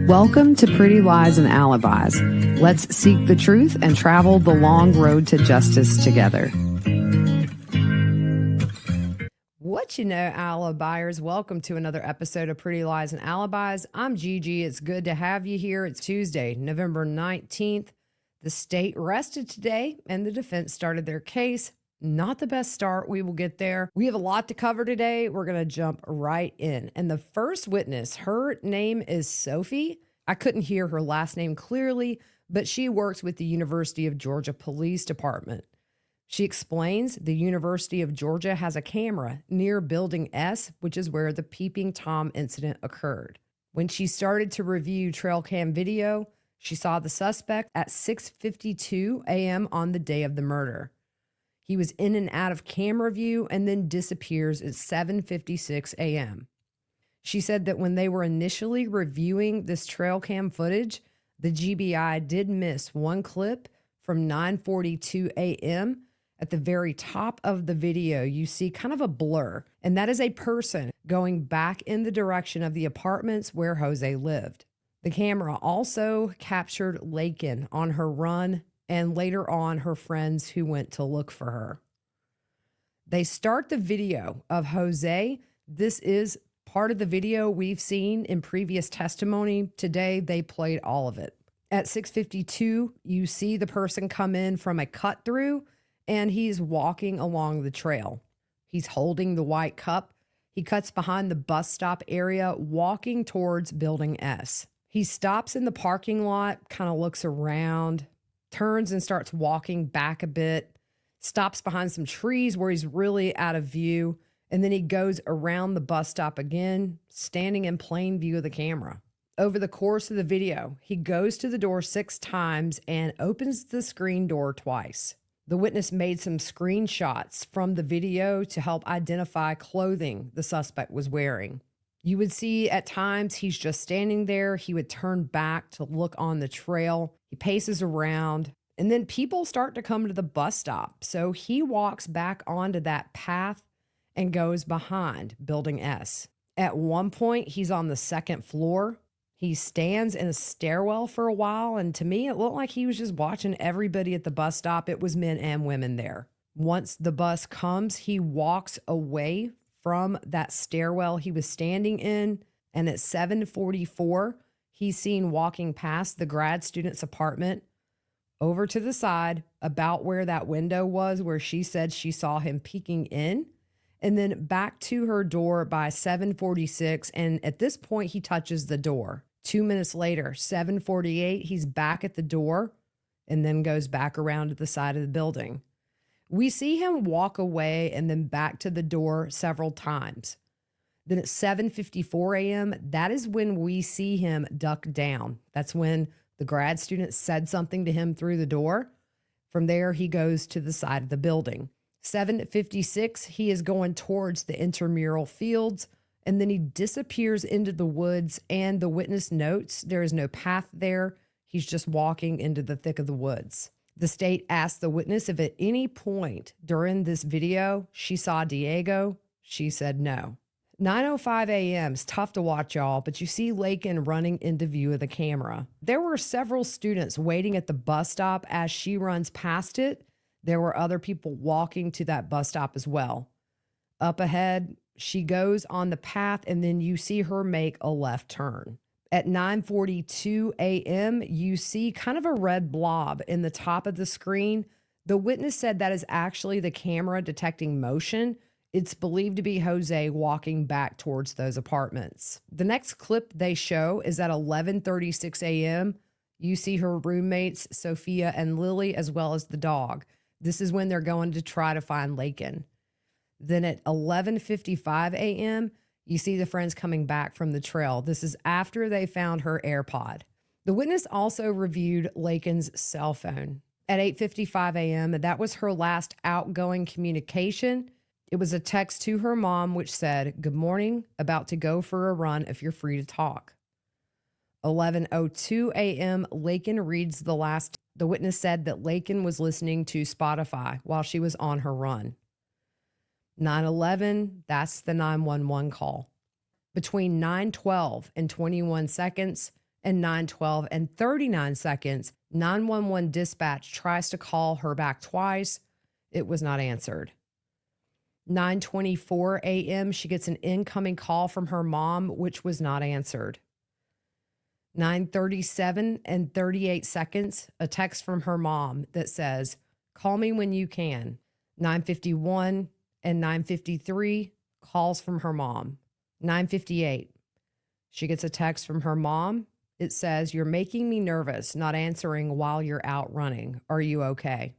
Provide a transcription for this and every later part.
Welcome to Pretty Lies and Alibis. Let's seek the truth and travel the long road to justice together. What you know, Alibiers, welcome to another episode of Pretty Lies and Alibis. I'm Gigi. It's good to have you here. It's Tuesday, November 19th. The state rested today and the defense started their case. Not the best start. We will get there. We have a lot to cover today. We're going to jump right in. And the first witness, her name is Sophie. I couldn't hear her last name clearly, but she works with the University of Georgia Police Department. She explains the University of Georgia has a camera near Building S, which is where the peeping Tom incident occurred. When she started to review trail cam video, she saw the suspect at 6:52 a.m. on the day of the murder. He was in and out of camera view and then disappears at 7:56 a.m. She said that when they were initially reviewing this trail cam footage, the GBI did miss one clip from 9:42 a.m. At the very top of the video, you see kind of a blur, and that is a person going back in the direction of the apartments where Jose lived. The camera also captured Laken on her run and later on her friends who went to look for her. They start the video of Jose. This is part of the video we've seen in previous testimony. Today, they played all of it. At 6:52, you see the person come in from a cut through and he's walking along the trail. He's holding the white cup. He cuts behind the bus stop area, walking towards Building S. He stops in the parking lot, kind of looks around, turns and starts walking back a bit, stops behind some trees where he's really out of view, and then he goes around the bus stop again, standing in plain view of the camera. Over the course of the video, he goes to the door 6 times and opens the screen door twice. The witness made some screenshots from the video to help identify clothing the suspect was wearing. You would see at times he's just standing there. He would turn back to look on the trail. He paces around, and then people start to come to the bus stop. So he walks back onto that path and goes behind Building S. At one point, he's on the 2nd floor. He stands in a stairwell for a while, and to me, it looked like he was just watching everybody at the bus stop. It was men and women there. Once the bus comes, he walks away from that stairwell he was standing in, and at 7:44, he's seen walking past the grad student's apartment over to the side about where that window was where she said she saw him peeking in, and then back to her door by 7:46, and at this point, he touches the door. 2 minutes later, 7:48, he's back at the door and then goes back around to the side of the building. We see him walk away and then back to the door several times. Then at 7:54 a.m., that is when we see him duck down. That's when the grad student said something to him through the door. From there, he goes to the side of the building. 7:56, he is going towards the intramural fields, and then he disappears into the woods, and the witness notes there is no path there. He's just walking into the thick of the woods. The state asked the witness if at any point during this video she saw Diego. She said no. 9:05 a.m. is tough to watch, y'all, but you see Laken running into view of the camera. There were several students waiting at the bus stop as she runs past it. There were other people walking to that bus stop as well. Up ahead, she goes on the path, and then you see her make a left turn. At 9:42 a.m., you see kind of a red blob in the top of the screen. The witness said that is actually the camera detecting motion. It's believed to be Jose walking back towards those apartments. The next clip they show is at 11:36 a.m. You see her roommates, Sophia and Lily, as well as the dog. This is when they're going to try to find Laken. Then at 11:55 a.m., you see the friends coming back from the trail. This is after they found her AirPod. The witness also reviewed Laken's cell phone. At 8:55 a.m., that was her last outgoing communication. It was a text to her mom, which said, "Good morning, about to go for a run if you're free to talk." 11:02 a.m., Laken reads the last. The witness said that Laken was listening to Spotify while she was on her run. 9:11, that's the 911 call. Between 9:12 and 21 seconds, and 9:12 and 39 seconds, 911 dispatch tries to call her back twice. It was not answered. 9:24 a.m., she gets an incoming call from her mom, which was not answered. 9:37 and 38 seconds, a text from her mom that says, "Call me when you can." 9:51 and 9:53, calls from her mom. 9:58, she gets a text from her mom. It says, "You're making me nervous, not answering while you're out running. Are you okay?"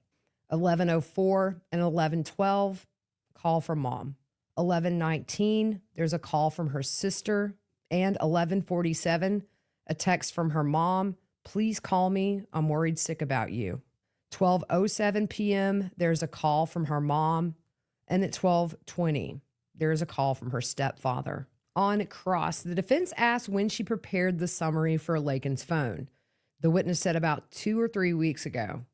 11:04 and 11:12, call from mom. 11:19, there's a call from her sister. And 11:47, a text from her mom. "Please call me. I'm worried sick about you." 12:07 p.m., there's a call from her mom. And at 12:20, there's a call from her stepfather. On cross, the defense asked when she prepared the summary for Laken's phone. The witness said about 2 or 3 weeks ago.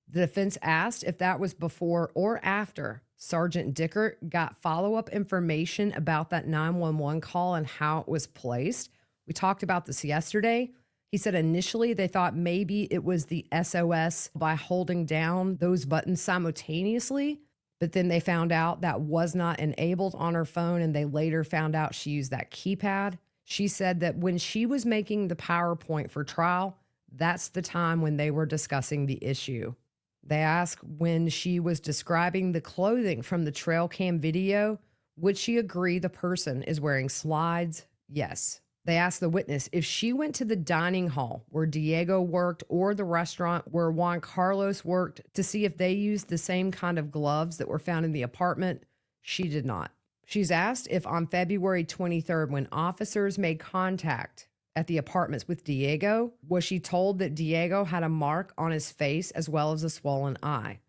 The defense asked if that was before or after Sergeant Dickert got follow-up information about that 911 call and how it was placed. We talked about this yesterday. He said initially they thought maybe it was the SOS by holding down those buttons simultaneously, but then they found out that was not enabled on her phone, and they later found out she used that keypad. She said that when she was making the PowerPoint for trial, that's the time when they were discussing the issue. They asked when she was describing the clothing from the trail cam video, would she agree the person is wearing slides? Yes. They asked the witness if she went to the dining hall where Diego worked or the restaurant where Juan Carlos worked to see if they used the same kind of gloves that were found in the apartment. She did not. She's asked if on February 23rd, when officers made contact at the apartments with Diego, was she told that Diego had a mark on his face as well as a swollen eye?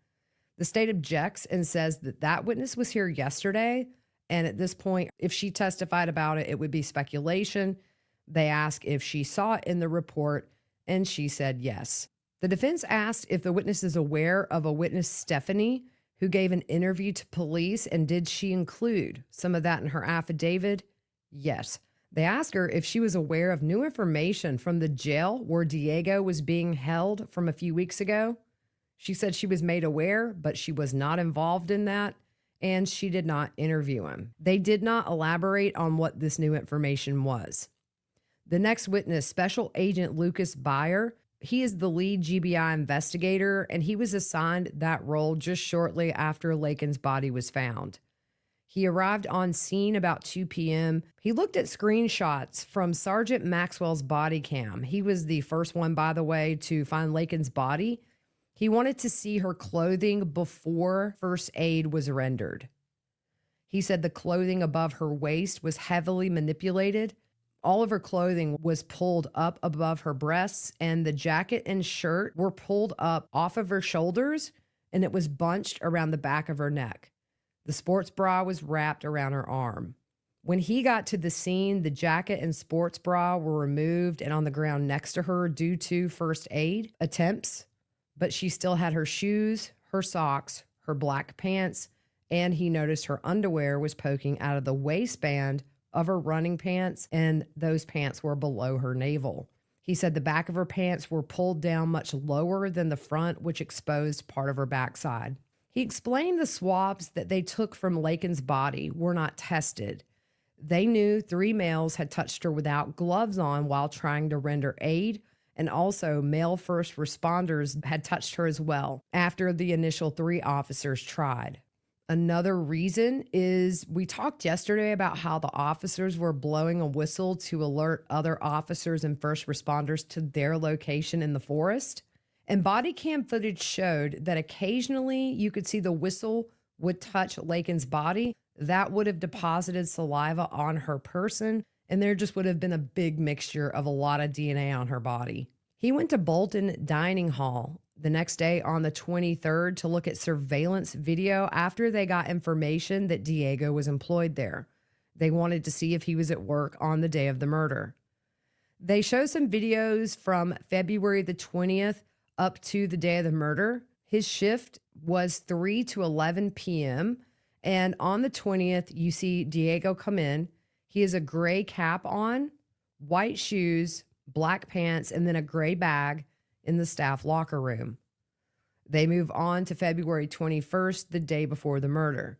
The state objects and says that that witness was here yesterday, and at this point, if she testified about it, it would be speculation. They ask if she saw it in the report, and she said yes. The defense asked if the witness is aware of a witness, Stephanie, who gave an interview to police, and did she include some of that in her affidavit? Yes. They asked her if she was aware of new information from the jail where Diego was being held from a few weeks ago. She said she was made aware, but she was not involved in that, and she did not interview him. They did not elaborate on what this new information was. The next witness, Special Agent Lucas Beyer, he is the lead GBI investigator, and he was assigned that role just shortly after Laken's body was found. He arrived on scene about 2 p.m. He looked at screenshots from Sergeant Maxwell's body cam. He was the first one, by the way, to find Laken's body. He wanted to see her clothing before first aid was rendered. He said the clothing above her waist was heavily manipulated. All of her clothing was pulled up above her breasts, and the jacket and shirt were pulled up off of her shoulders, and it was bunched around the back of her neck. The sports bra was wrapped around her arm. When he got to the scene, the jacket and sports bra were removed and on the ground next to her due to first aid attempts, but she still had her shoes, her socks, her black pants, and he noticed her underwear was poking out of the waistband of her running pants, and those pants were below her navel. He said the back of her pants were pulled down much lower than the front, which exposed part of her backside. He explained the swabs that they took from Laken's body were not tested. They knew 3 males had touched her without gloves on while trying to render aid, and also male first responders had touched her as well after the initial 3 officers tried. Another reason is we talked yesterday about how the officers were blowing a whistle to alert other officers and first responders to their location in the forest. And body cam footage showed that occasionally you could see the whistle would touch Laken's body. That would have deposited saliva on her person, and there just would have been a big mixture of a lot of DNA on her body. He went to Bolton Dining Hall the next day on the 23rd to look at surveillance video after they got information that Diego was employed there. They wanted to see if he was at work on the day of the murder. They show some videos from February the 20th up to the day of the murder. His shift was 3 to 11 p.m. And on the 20th, you see Diego come in. He has a gray cap on, white shoes, black pants, and then a gray bag in the staff locker room. They move on to February 21st, the day before the murder.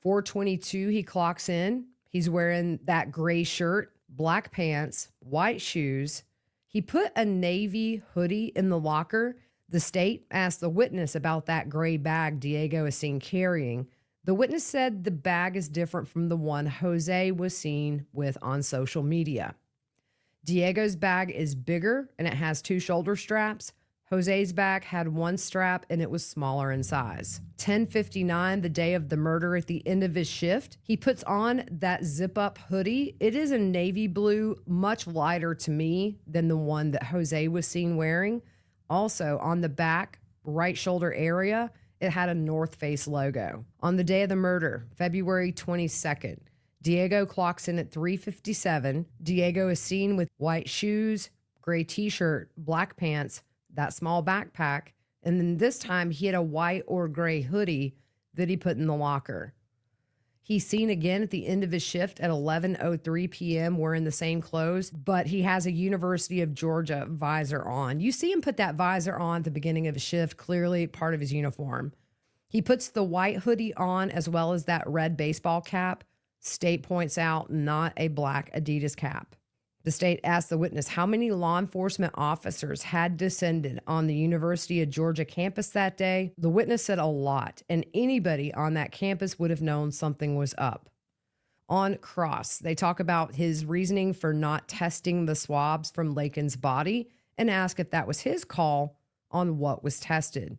4:22, he clocks in. He's wearing that gray shirt, black pants, white shoes. He put a navy hoodie in the locker. The state asked the witness about that gray bag Diego is seen carrying. The witness said the bag is different from the one Jose was seen with on social media. Diego's bag is bigger and it has 2 shoulder straps. Jose's bag had 1 strap and it was smaller in size. 10:59, the day of the murder, at the end of his shift, he puts on that zip-up hoodie. It is a navy blue, much lighter to me than the one that Jose was seen wearing. Also, on the back right shoulder area, it had a North Face logo. On the day of the murder, February 22nd, Diego clocks in at 3:57. Diego is seen with white shoes, gray t-shirt, black pants, that small backpack, and then this time he had a white or gray hoodie that he put in the locker. He's seen again at the end of his shift at 11:03 p.m. wearing the same clothes, but he has a University of Georgia visor on. You see him put that visor on at the beginning of his shift, clearly part of his uniform. He puts the white hoodie on as well as that red baseball cap. State points out not a black Adidas cap. The state asked the witness how many law enforcement officers had descended on the University of Georgia campus that day. The witness said a lot, and anybody on that campus would have known something was up. On cross, they talk about his reasoning for not testing the swabs from Laken's body and ask if that was his call on what was tested.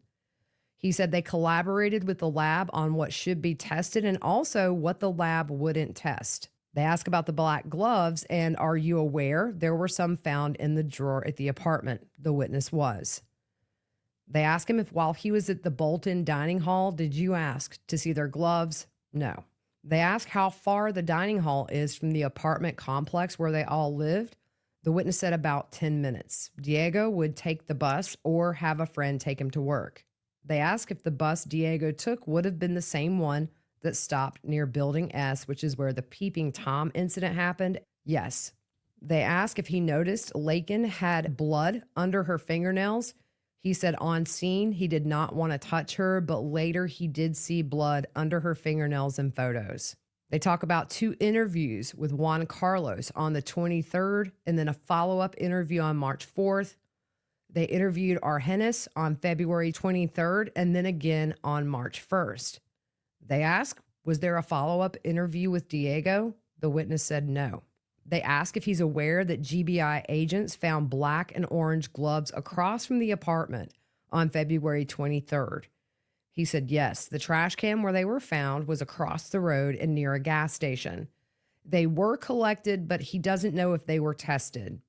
He said they collaborated with the lab on what should be tested and also what the lab wouldn't test. They ask about the black gloves and are you aware there were some found in the drawer at the apartment? The witness was. They ask him if while he was at the Bolton dining hall, did you ask to see their gloves? No. They ask how far the dining hall is from the apartment complex where they all lived. The witness said about 10 minutes. Diego would take the bus or have a friend take him to work. They ask if the bus Diego took would have been the same one that stopped near Building S, which is where the Peeping Tom incident happened. Yes. They ask if he noticed Laken had blood under her fingernails. He said on scene he did not want to touch her, but later he did see blood under her fingernails in photos. They talk about 2 interviews with Juan Carlos on the 23rd and then a follow-up interview on March 4th. They interviewed Argenis on February 23rd and then again on March 1st. They ask, was there a follow-up interview with Diego? The witness said no. They ask if he's aware that GBI agents found black and orange gloves across from the apartment on February 23rd. He said yes, the trash can where they were found was across the road and near a gas station. They were collected, but he doesn't know if they were tested.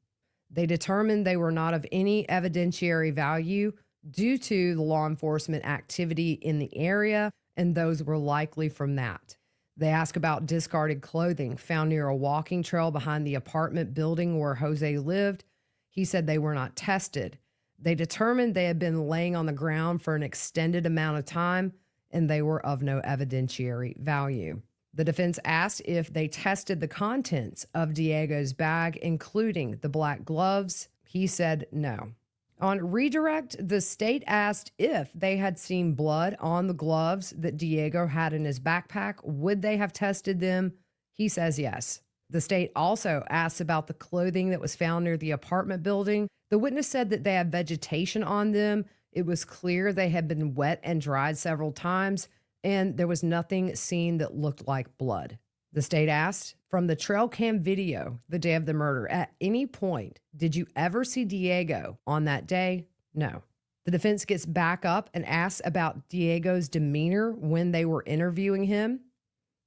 They determined they were not of any evidentiary value due to the law enforcement activity in the area, and those were likely from that. They ask about discarded clothing found near a walking trail behind the apartment building where Jose lived. He said they were not tested. They determined they had been laying on the ground for an extended amount of time, and they were of no evidentiary value. The defense asked if they tested the contents of Diego's bag, including the black gloves. He said no. On redirect, the state asked if they had seen blood on the gloves that Diego had in his backpack. Would they have tested them? He says yes. The state also asked about the clothing that was found near the apartment building. The witness said that they had vegetation on them. It was clear they had been wet and dried several times, and there was nothing seen that looked like blood. The state asked, from the trail cam video the day of the murder, at any point, did you ever see Diego on that day? No. The defense gets back up and asks about Diego's demeanor when they were interviewing him.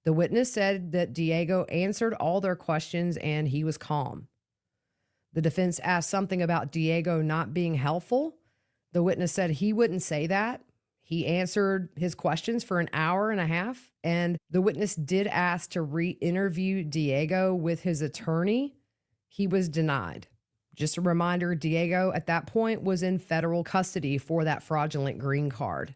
The witness said that Diego answered all their questions and he was calm. The defense asked something about Diego not being helpful. The witness said he wouldn't say that. He answered his questions for an hour and a half, and the witness did ask to re-interview Diego with his attorney. He was denied. Just a reminder, Diego at that point was in federal custody for that fraudulent green card.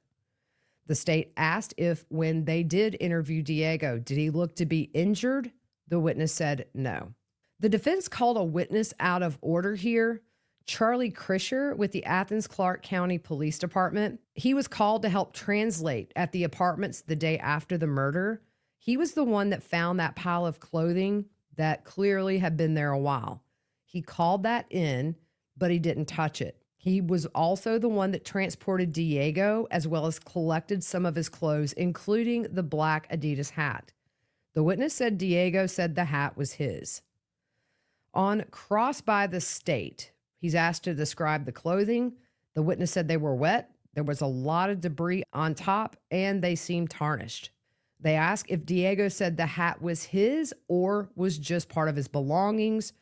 The state asked if when they did interview Diego, did he look to be injured? The witness said no. The defense called a witness out of order here, Charlie Krischer with the Athens-Clarke County Police Department. He was called to help translate at the apartments the day after the murder. He was the one that found that pile of clothing that clearly had been there a while. He called that in, but he didn't touch it. He was also the one that transported Diego, as well as collected some of his clothes, including the black Adidas hat. The witness said Diego said the hat was his. On cross by the state, he's asked to describe the clothing. The witness said they were wet. There was a lot of debris on top, and they seemed tarnished. They asked if Diego said the hat was his or was just part of his belongings.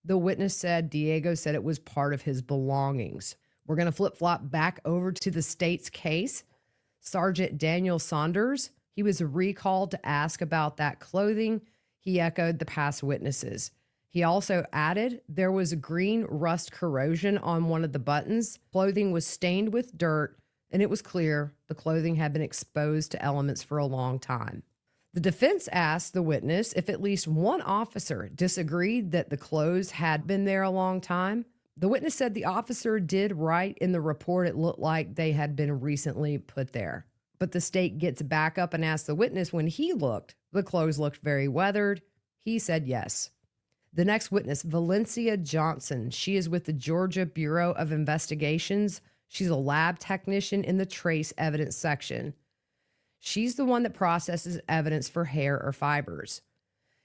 The witness said Diego said it was part of his belongings. We're going to flip-flop back over to the state's case. Sergeant Daniel Saunders, he was recalled to ask about that clothing. He echoed the past witnesses. He also added there was green rust corrosion on one of the buttons. Clothing was stained with dirt, and it was clear the clothing had been exposed to elements for a long time. The defense asked the witness if at least one officer disagreed that the clothes had been there a long time. The witness said the officer did write in the report it looked like they had been recently put there. But the state gets back up and asks the witness when he looked, the clothes looked very weathered. He said yes. The next witness, Valencia Johnson, she is with the Georgia Bureau of Investigations. She's a lab technician in the trace evidence section. She's the one that processes evidence for hair or fibers.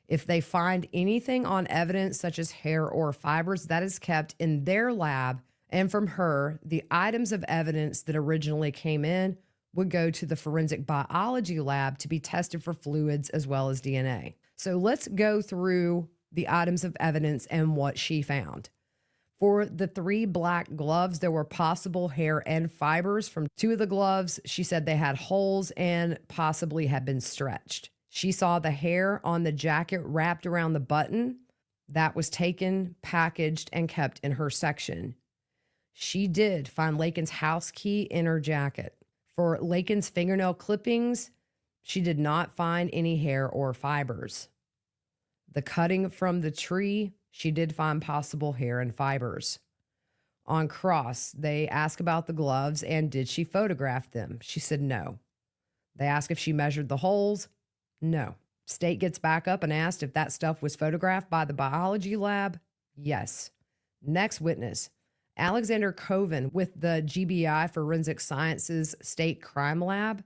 If they find anything on evidence such as hair or fibers, that is kept in their lab, and from her, the items of evidence that originally came in would go to the forensic biology lab to be tested for fluids as well as DNA. So let's go through the items of evidence and what she found. For the 3 black gloves, there were possible hair and fibers from 2 of the gloves. She said they had holes and possibly had been stretched. She saw the hair on the jacket wrapped around the button. That was taken, packaged, and kept in her section. She did find Laken's house key in her jacket. For Laken's fingernail clippings, she did not find any hair or fibers. The cutting from the tree, she did find possible hair and fibers. On cross, they asked about the gloves and did she photograph them? She said no. They asked if she measured the holes. No. State gets back up and asked if that stuff was photographed by the biology lab. Yes. Next witness, Alexander Coven with the GBI Forensic Sciences State Crime Lab.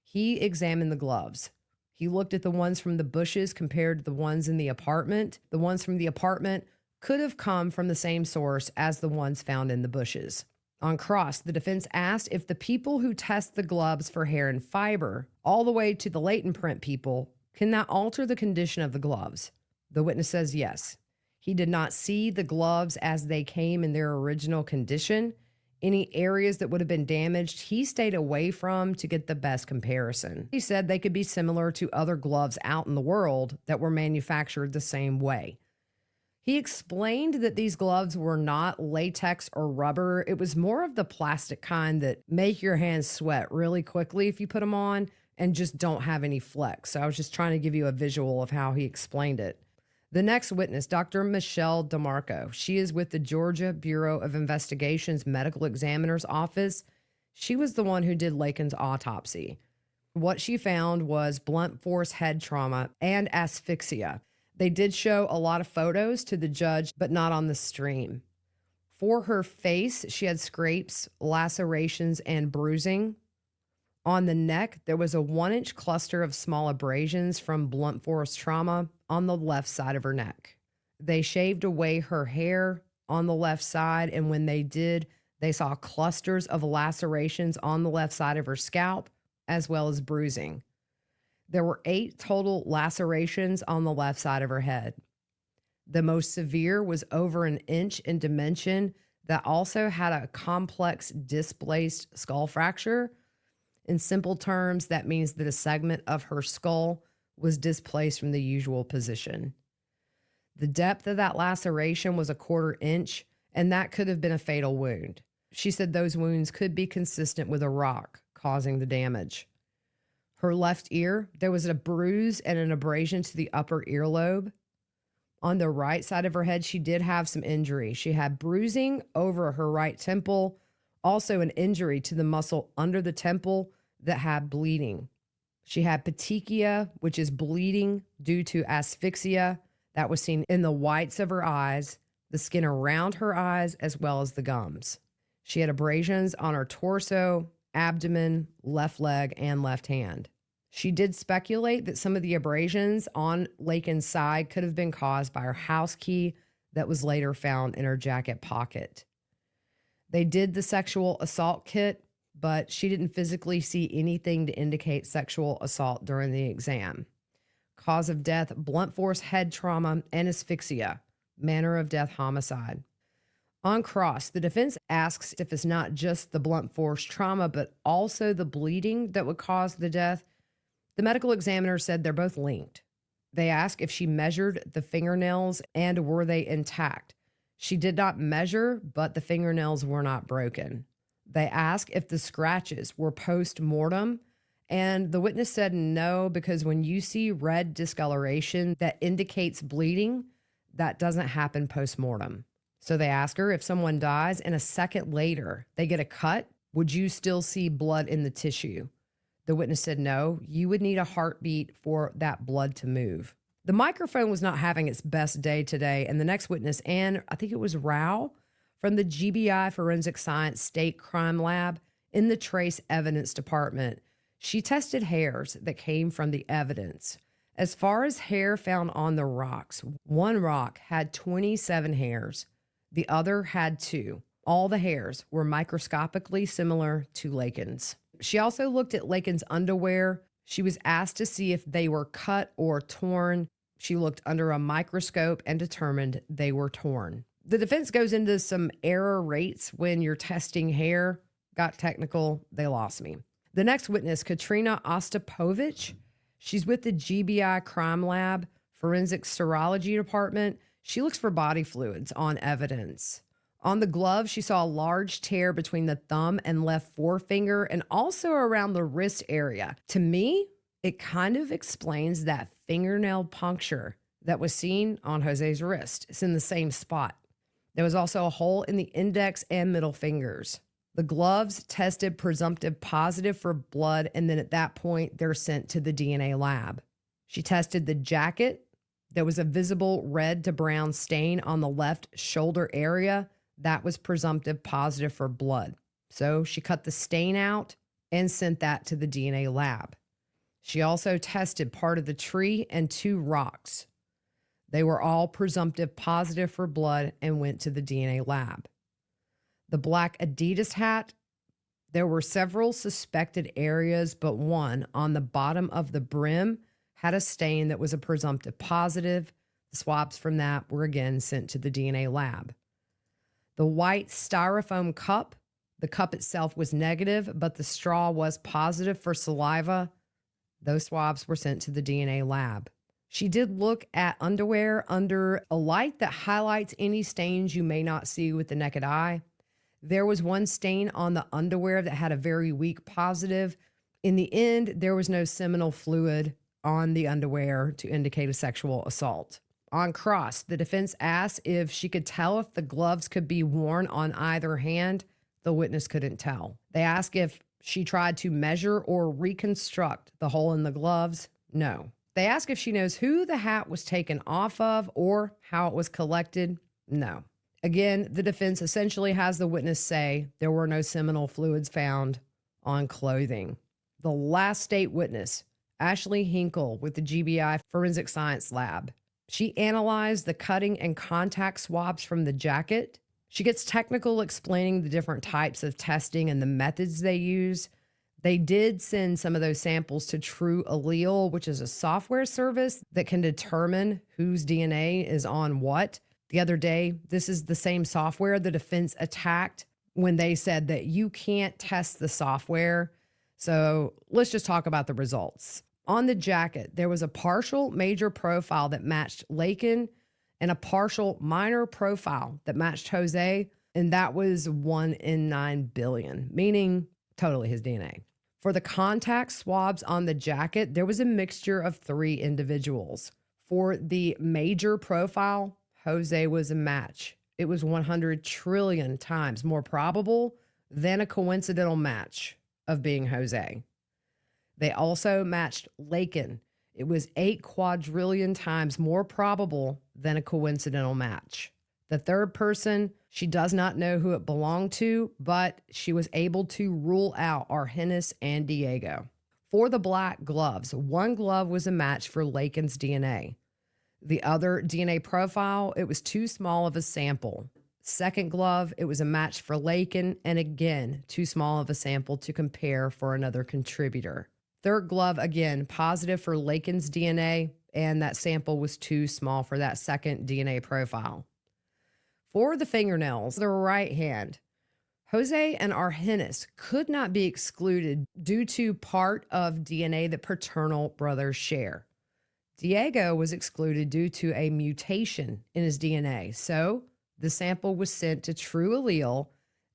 He examined the gloves. He looked at the ones from the bushes compared to the ones in the apartment. The ones from the apartment could have come from the same source as the ones found in the bushes. On cross, the defense asked if the people who test the gloves for hair and fiber, all the way to the latent print people, can that alter the condition of the gloves? The witness says yes. He did not see the gloves as they came in their original condition. Any areas that would have been damaged, he stayed away from to get the best comparison. He said they could be similar to other gloves out in the world that were manufactured the same way. He explained that these gloves were not latex or rubber. It was more of the plastic kind that make your hands sweat really quickly if you put them on and just don't have any flex. So I was just trying to give you a visual of how he explained it. The next witness, Dr. Michelle DeMarco. She is with the Georgia Bureau of Investigations Medical Examiner's Office. She was the one who did Laken's autopsy. What she found was blunt force head trauma and asphyxia. They did show a lot of photos to the judge, but not on the stream. For her face, she had scrapes, lacerations, and bruising. On the neck, there was a 1-inch cluster of small abrasions from blunt force trauma on the left side of her neck. They shaved away her hair on the left side, and when they did, they saw clusters of lacerations on the left side of her scalp, as well as bruising. There were 8 total lacerations on the left side of her head. The most severe was over 1 inch in dimension that also had a complex displaced skull fracture. In simple terms, that means that a segment of her skull was displaced from the usual position. The depth of that laceration was 1/4 inch, and that could have been a fatal wound. She said those wounds could be consistent with a rock causing the damage. Her left ear, there was a bruise and an abrasion to the upper earlobe. On the right side of her head, she did have some injury. She had bruising over her right temple, also an injury to the muscle under the temple that had bleeding. She had petechia, which is bleeding due to asphyxia that was seen in the whites of her eyes, the skin around her eyes, as well as the gums. She had abrasions on her torso, abdomen, left leg, and left hand. She did speculate that some of the abrasions on Laken's side could have been caused by her house key that was later found in her jacket pocket. They did the sexual assault kit, but she didn't physically see anything to indicate sexual assault during the exam. Cause of death, blunt force head trauma and asphyxia. Manner of death, homicide. On cross, the defense asks if it's not just the blunt force trauma, but also the bleeding that would cause the death. The medical examiner said they're both linked. They asked if she measured the fingernails and were they intact. She did not measure, but the fingernails were not broken. They asked if the scratches were post-mortem, and the witness said no, because when you see red discoloration that indicates bleeding, that doesn't happen post-mortem. So they ask her, if someone dies and a second later they get a cut, would you still see blood in the tissue? The witness said no, you would need a heartbeat for that blood to move. The microphone was not having its best day today, and the next witness, and I think it was Rao from the GBI Forensic Science State Crime Lab in the Trace Evidence Department, she tested hairs that came from the evidence. As far as hair found on the rocks, one rock had 27 hairs, the other had 2. All the hairs were microscopically similar to Laken's. She also looked at Laken's underwear. She was asked to see if they were cut or torn. She looked under a microscope and determined they were torn. The defense goes into some error rates when you're testing hair. Got technical, they lost me. The next witness, Katrina Ostapovich, she's with the GBI Crime Lab Forensic Serology Department. She looks for body fluids on evidence. On the glove, she saw a large tear between the thumb and left forefinger and also around the wrist area. To me, it kind of explains that fingernail puncture that was seen on Jose's wrist. It's in the same spot. There was also a hole in the index and middle fingers. The gloves tested presumptive positive for blood, and then at that point, they're sent to the DNA lab. She tested the jacket. There was a visible red to brown stain on the left shoulder area. That was presumptive positive for blood. So she cut the stain out and sent that to the DNA lab. She also tested part of the tree and 2 rocks. They were all presumptive positive for blood and went to the DNA lab. The black Adidas hat, there were several suspected areas, but one on the bottom of the brim had a stain that was a presumptive positive. The swabs from that were again sent to the DNA lab. The white styrofoam cup, the cup itself was negative, but the straw was positive for saliva. Those swabs were sent to the DNA lab. She did look at underwear under a light that highlights any stains you may not see with the naked eye. There was one stain on the underwear that had a very weak positive. In the end, there was no seminal fluid on the underwear to indicate a sexual assault. On cross, the defense asked if she could tell if the gloves could be worn on either hand. The witness couldn't tell. They asked if she tried to measure or reconstruct the hole in the gloves. No. They asked if she knows who the hat was taken off of or how it was collected. No. Again, the defense essentially has the witness say there were no seminal fluids found on clothing. The last state witness, Ashley Hinkle with the GBI Forensic Science Lab. She analyzed the cutting and contact swabs from the jacket. She gets technical explaining the different types of testing and the methods they use. They did send some of those samples to True Allele, which is a software service that can determine whose DNA is on what. The other day, this is the same software the defense attacked when they said that you can't test the software. So let's just talk about the results. On the jacket, there was a partial major profile that matched Laken and a partial minor profile that matched Jose, and that was 1 in 9 billion, meaning totally his DNA. For the contact swabs on the jacket, there was a mixture of 3 individuals. For the major profile, Jose was a match. It was 100 trillion times more probable than a coincidental match of being Jose. They also matched Laken. It was 8 quadrillion times more probable than a coincidental match. The third person, she does not know who it belonged to, but she was able to rule out Argenis and Diego. For the black gloves, one glove was a match for Laken's DNA. The other DNA profile, it was too small of a sample. Second glove, it was a match for Laken, and again, too small of a sample to compare for another contributor. Third glove, again, positive for Laken's DNA, and that sample was too small for that second DNA profile. For the fingernails, the right hand, Jose and Argenis could not be excluded due to part of DNA that paternal brothers share. Diego was excluded due to a mutation in his DNA, so the sample was sent to True Allele.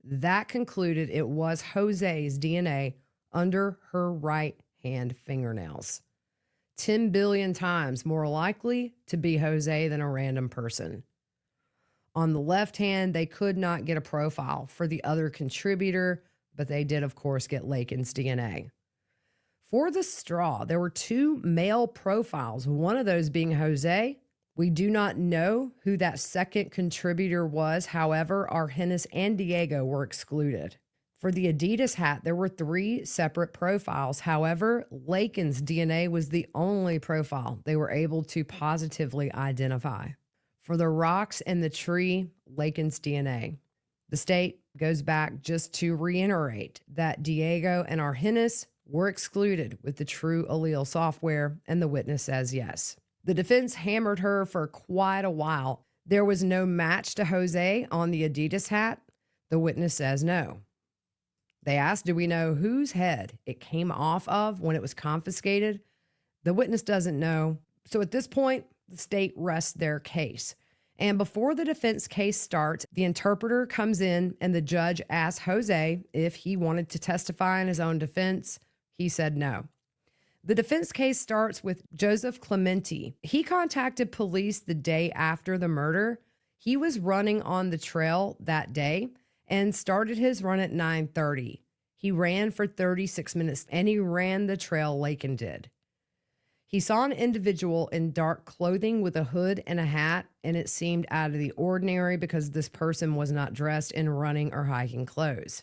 That concluded it was Jose's DNA under her right hand fingernails. 10 billion times more likely to be Jose than a random person. On the left hand, they could not get a profile for the other contributor, but they did, of course, get Laken's DNA. For the straw, there were 2 male profiles, one of those being Jose. We do not know who that second contributor was. However, Argenis and Diego were excluded. For the Adidas hat, there were 3 separate profiles. However, Laken's DNA was the only profile they were able to positively identify. For the rocks and the tree, Laken's DNA. The state goes back just to reiterate that Diego and Argenis were excluded with the True Allele software, and the witness says yes. The defense hammered her for quite a while. There was no match to Jose on the Adidas hat. The witness says no. They asked, do we know whose head it came off of when it was confiscated? The witness doesn't know. So at this point, the state rests their case. And before the defense case starts, the interpreter comes in and the judge asks Jose if he wanted to testify in his own defense. He said no. The defense case starts with Joseph Clemente. He contacted police the day after the murder. He was running on the trail that day and started his run at 9:30. He ran for 36 minutes and he ran the trail Laken did. He saw an individual in dark clothing with a hood and a hat, and it seemed out of the ordinary because this person was not dressed in running or hiking clothes.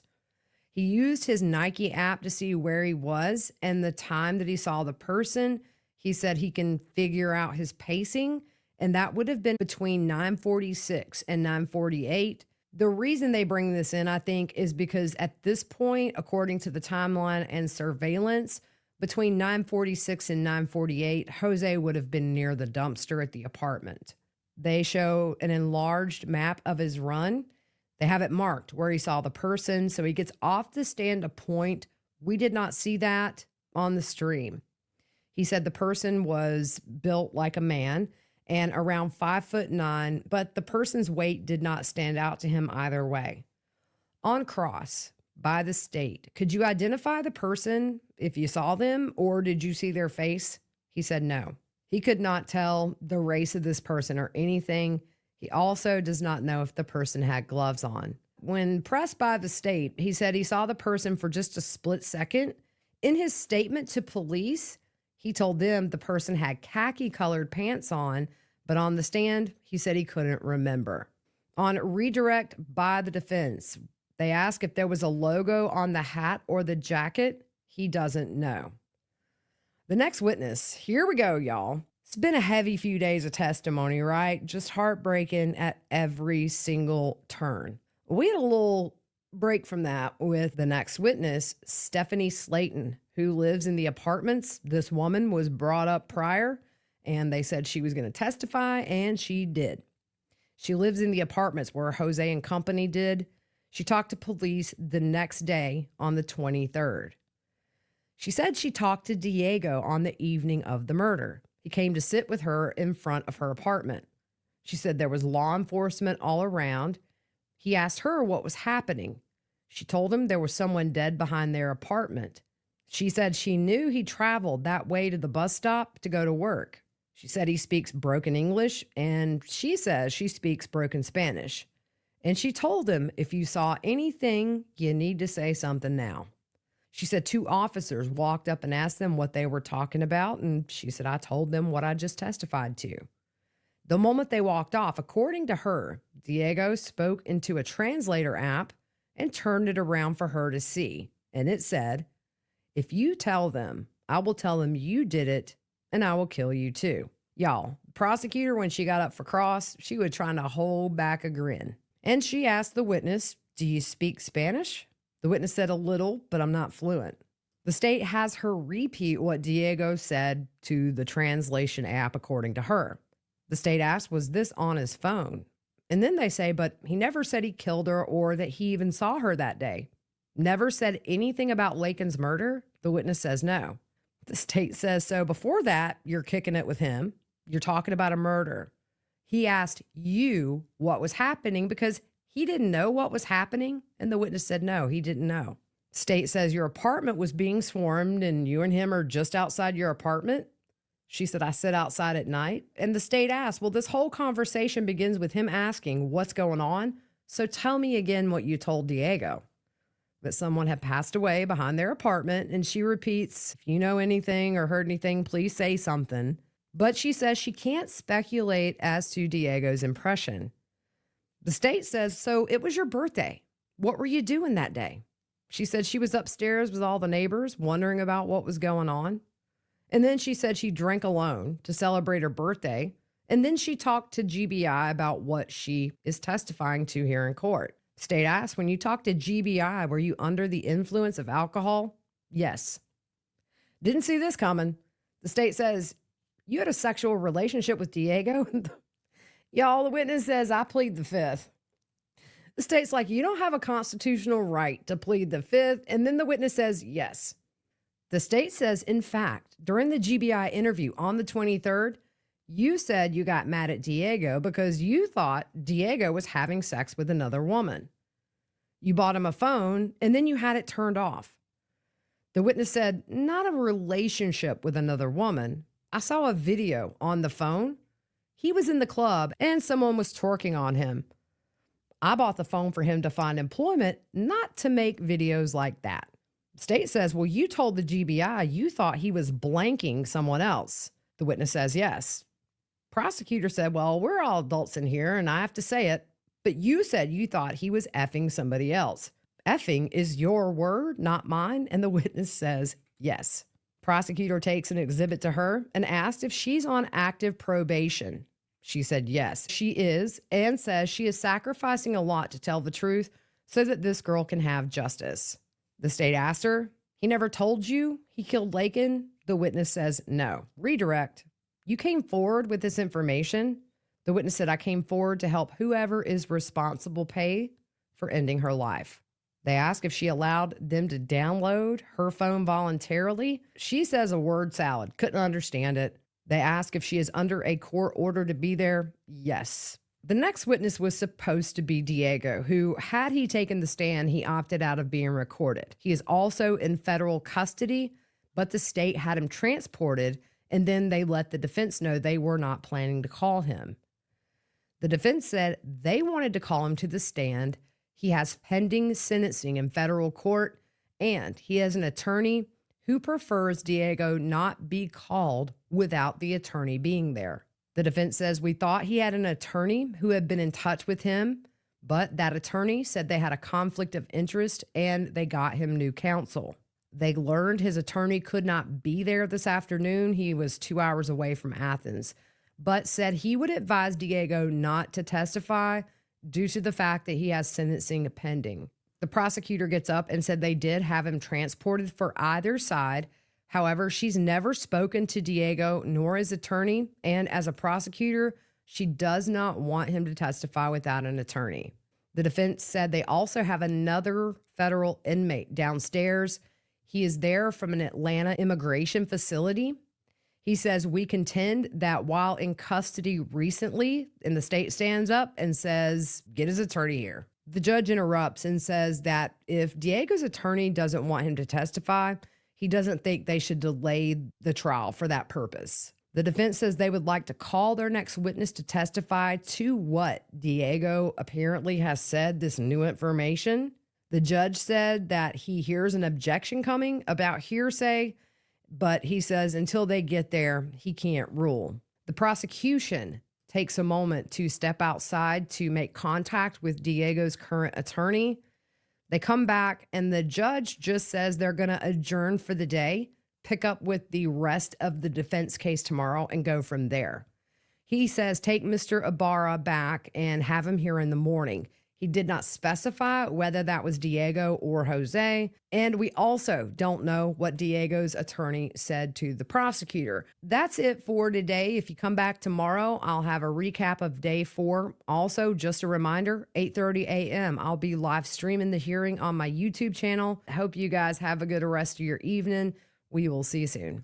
He used his Nike app to see where he was, and the time that he saw the person, he said he can figure out his pacing, and that would have been between 9:46 and 9:48. The reason they bring this in, I think, is because at this point, according to the timeline and surveillance, between 9:46 and 9:48, Jose would have been near the dumpster at the apartment. They show an enlarged map of his run. They have it marked where he saw the person, so he gets off the stand a point. We did not see that on the stream. He said the person was built like a man and around 5'9", but the person's weight did not stand out to him either way. On cross by the state, could you identify the person if you saw them, or did you see their face? He said no. He could not tell the race of this person or anything. He also does not know if the person had gloves on. When pressed by the state, he said he saw the person for just a split second. In his statement to police, he told them the person had khaki-colored pants on, but on the stand, he said he couldn't remember. On redirect by the defense, they asked if there was a logo on the hat or the jacket. He doesn't know. The next witness, here we go, y'all. It's been a heavy few days of testimony, right? Just heartbreaking at every single turn. We had a little break from that with the next witness, Stephanie Slayton, who lives in the apartments. This woman was brought up prior, and they said she was going to testify, and she did. She lives in the apartments where Jose and company did. She talked to police the next day on the 23rd. She said she talked to Diego on the evening of the murder. He came to sit with her in front of her apartment. She said there was law enforcement all around. He asked her what was happening. She told him there was someone dead behind their apartment. She said she knew he traveled that way to the bus stop to go to work. She said he speaks broken English, and she says she speaks broken Spanish. And she told him, if you saw anything, you need to say something now. She said 2 officers walked up and asked them what they were talking about, and she said, I told them what I just testified to. The moment they walked off, according to her, Diego spoke into a translator app and turned it around for her to see. And it said, if you tell them, I will tell them you did it, and I will kill you too. Y'all, prosecutor, when she got up for cross, she was trying to hold back a grin. And she asked the witness, do you speak Spanish? The witness said a little, but I'm not fluent. The state has her repeat what Diego said to the translation app, according to her. The state asked, was this on his phone? And then they say, but he never said he killed her or that he even saw her that day. Never said anything about Laken's murder? The witness says no. The state says, so before that, you're kicking it with him. You're talking about a murder. He asked you what was happening because he didn't know what was happening. And the witness said, no, he didn't know. State says your apartment was being swarmed and you and him are just outside your apartment. She said, I sit outside at night. And the state asked, well, this whole conversation begins with him asking what's going on. So tell me again what you told Diego. That someone had passed away behind their apartment. And she repeats, if you know anything or heard anything, please say something. But she says she can't speculate as to Diego's impression. The state says, so it was your birthday. What were you doing that day? She said she was upstairs with all the neighbors wondering about what was going on. And then she said she drank alone to celebrate her birthday. And then she talked to GBI about what she is testifying to here in court. State asked, when you talked to GBI, were you under the influence of alcohol? Yes. Didn't see this coming. The state says, you had a sexual relationship with Diego? Y'all, the witness says, I plead the fifth. The state's like, you don't have a constitutional right to plead the fifth. And then the witness says, yes. The state says, in fact, during the GBI interview on the 23rd, you said you got mad at Diego because you thought Diego was having sex with another woman. You bought him a phone and then you had it turned off. The witness said, not a relationship with another woman. I saw a video on the phone. He was in the club and someone was twerking on him. I bought the phone for him to find employment, not to make videos like that. State says, well, you told the GBI you thought he was blanking someone else. The witness says, yes. Prosecutor said, well, we're all adults in here and I have to say it, but you said you thought he was effing somebody else. Effing is your word, not mine. And the witness says, yes. Prosecutor takes an exhibit to her and asked if she's on active probation. She said, yes, she is, and says she is sacrificing a lot to tell the truth so that this girl can have justice. The state asked her, he never told you he killed Laken? The witness says, no. Redirect. You came forward with this information? The witness said, I came forward to help whoever is responsible pay for ending her life. They asked if she allowed them to download her phone voluntarily. She says a word salad, couldn't understand it. They ask if she is under a court order to be there. Yes. The next witness was supposed to be Diego, who, had he taken the stand, he opted out of being recorded. He is also in federal custody, but the state had him transported, and then they let the defense know they were not planning to call him. The defense said they wanted to call him to the stand. He has pending sentencing in federal court, and he has an attorney who prefers Diego not be called without the attorney being there. The defense says, we thought he had an attorney who had been in touch with him, but that attorney said they had a conflict of interest and they got him new counsel. They learned his attorney could not be there this afternoon. He was 2 hours away from Athens, but said he would advise Diego not to testify due to the fact that he has sentencing pending. The prosecutor gets up and said they did have him transported for either side. However, she's never spoken to Diego nor his attorney, and as a prosecutor, she does not want him to testify without an attorney. The defense said they also have another federal inmate downstairs. He is there from an Atlanta immigration facility. He says, we contend that while in custody recently, and the state stands up and says, get his attorney here. The judge interrupts and says that if Diego's attorney doesn't want him to testify, he doesn't think they should delay the trial for that purpose. The defense says they would like to call their next witness to testify to what Diego apparently has said, this new information. The judge said that he hears an objection coming about hearsay, but he says until they get there, he can't rule. The prosecution takes a moment to step outside to make contact with Diego's current attorney. They come back and the judge just says they're going to adjourn for the day, pick up with the rest of the defense case tomorrow and go from there. He says take Mr. Ibarra back and have him here in the morning. He did not specify whether that was Diego or Jose. And we also don't know what Diego's attorney said to the prosecutor. That's it for today. If you come back tomorrow, I'll have a recap of day 4. Also, just a reminder, 8:30 a.m. I'll be live streaming the hearing on my YouTube channel. I hope you guys have a good rest of your evening. We will see you soon.